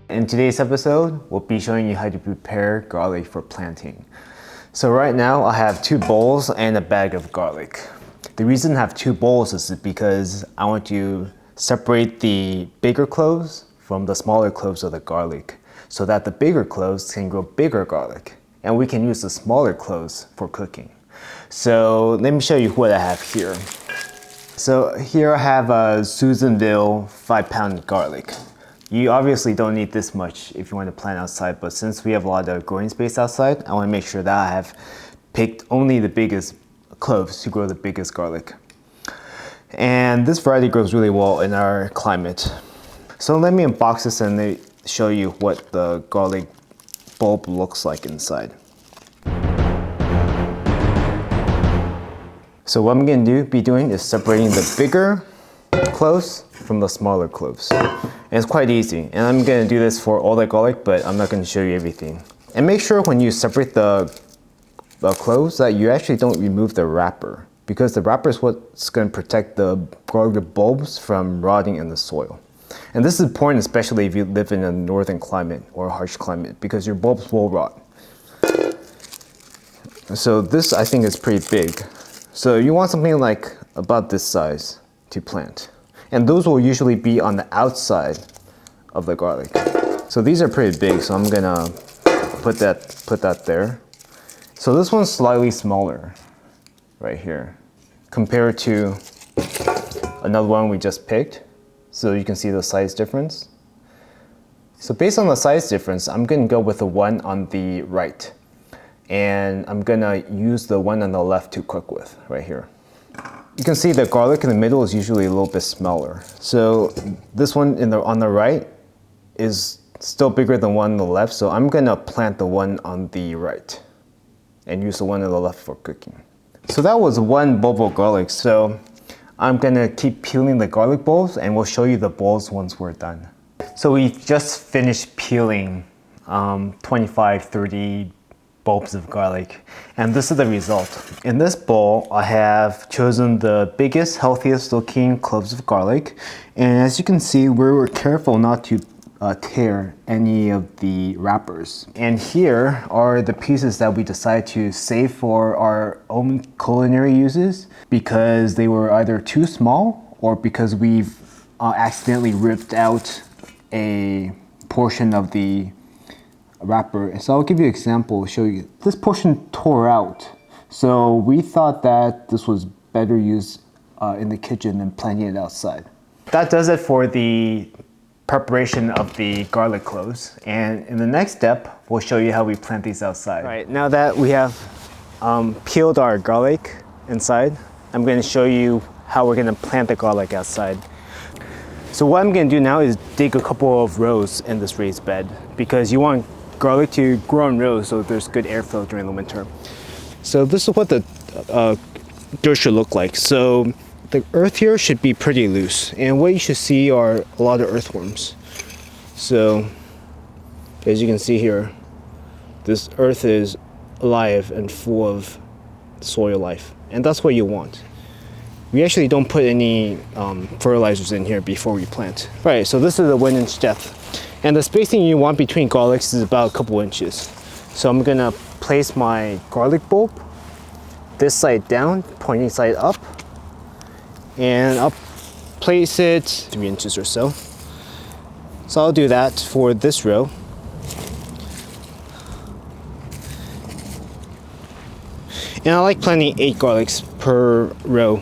In today's episode, we'll be showing you how to prepare garlic for planting. So right now I have 2 bowls and a bag of garlic. The reason I have 2 bowls is because I want to separate the bigger cloves from the smaller cloves of the garlic so that the bigger cloves can grow bigger garlic and we can use the smaller cloves for cooking. So let me show you what I have here. So here I have a Susanville 5-pound garlic. You obviously don't need this much if you want to plant outside, but since we have a lot of growing space outside, I want to make sure that I have picked only the biggest cloves to grow the biggest garlic. And this variety grows really well in our climate. So let me unbox this and show you what the garlic bulb looks like inside. So what I'm going to be doing is separating the bigger cloves from the smaller cloves. And it's quite easy. And I'm going to do this for all the garlic, but I'm not going to show you everything. And make sure when you separate the cloves that you actually don't remove the wrapper, because the wrapper is what's going to protect the garlic bulbs from rotting in the soil. And this is important especially if you live in a northern climate or a harsh climate, because your bulbs will rot. So this I think is pretty big. So you want something like about this size to plant. And those will usually be on the outside of the garlic. So these are pretty big, so I'm gonna put that there. So this one's slightly smaller right here compared to another one we just picked. So you can see the size difference. So based on the size difference, I'm gonna go with the one on the right. And I'm gonna use the one on the left to cook with right here. You can see the garlic in the middle is usually a little bit smaller. So this one on the right is still bigger than one on the left, so I'm gonna plant the one on the right and use the one on the left for cooking. So that was one bulb of garlic, so I'm gonna keep peeling the garlic bulbs and we'll show you the bulbs once we're done. So we just finished peeling 25, 30 bulbs of garlic, and this is the result. In this bowl, I have chosen the biggest, healthiest looking cloves of garlic, and as you can see, we were careful not to tear any of the wrappers. And here are the pieces that we decided to save for our own culinary uses because they were either too small or because we've accidentally ripped out a portion of the wrapper. So I'll give you an example, show you. This portion tore out. So we thought that this was better used in the kitchen than planting it outside. That does it for the preparation of the garlic cloves. And in the next step, we'll show you how we plant these outside. All right, now that we have peeled our garlic inside, I'm going to show you how we're going to plant the garlic outside. So what I'm going to do now is dig a couple of rows in this raised bed because you want garlic to grow in rows so there's good airflow during the winter. So this is what the dirt should look like. So the earth here should be pretty loose, and what you should see are a lot of earthworms. So as you can see here, this earth is alive and full of soil life, and that's what you want. We actually don't put any fertilizers in here before we plant. Right, so this is a 1-inch depth. And the spacing you want between garlics is about a couple inches. So I'm gonna place my garlic bulb this side down, pointing side up, and I'll place it 3 inches or so. So I'll do that for this row. And I like planting 8 garlics per row.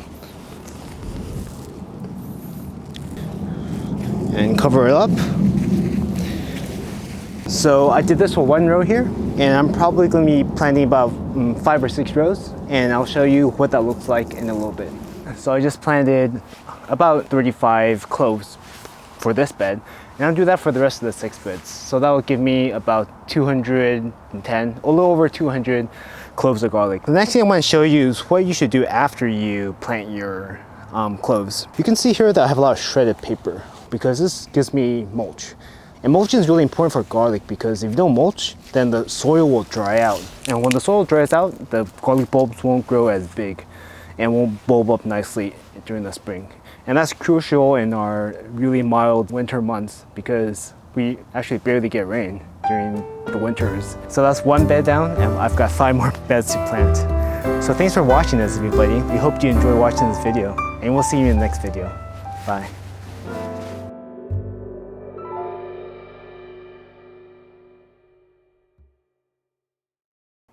And cover it up. So I did this for 1 row here, and I'm probably going to be planting about 5 or 6 rows, and I'll show you what that looks like in a little bit. So I just planted about 35 cloves for this bed, and I'll do that for the rest of the 6 beds. So that will give me about 210, a little over 200 cloves of garlic. The next thing I want to show you is what you should do after you plant your cloves. You can see here that I have a lot of shredded paper because this gives me mulch. And mulching is really important for garlic because if you don't mulch, then the soil will dry out. And when the soil dries out, the garlic bulbs won't grow as big and won't bulb up nicely during the spring. And that's crucial in our really mild winter months because we actually barely get rain during the winters. So that's one bed down, and I've got 5 more beds to plant. So thanks for watching this, everybody. We hope you enjoy watching this video, and we'll see you in the next video. Bye.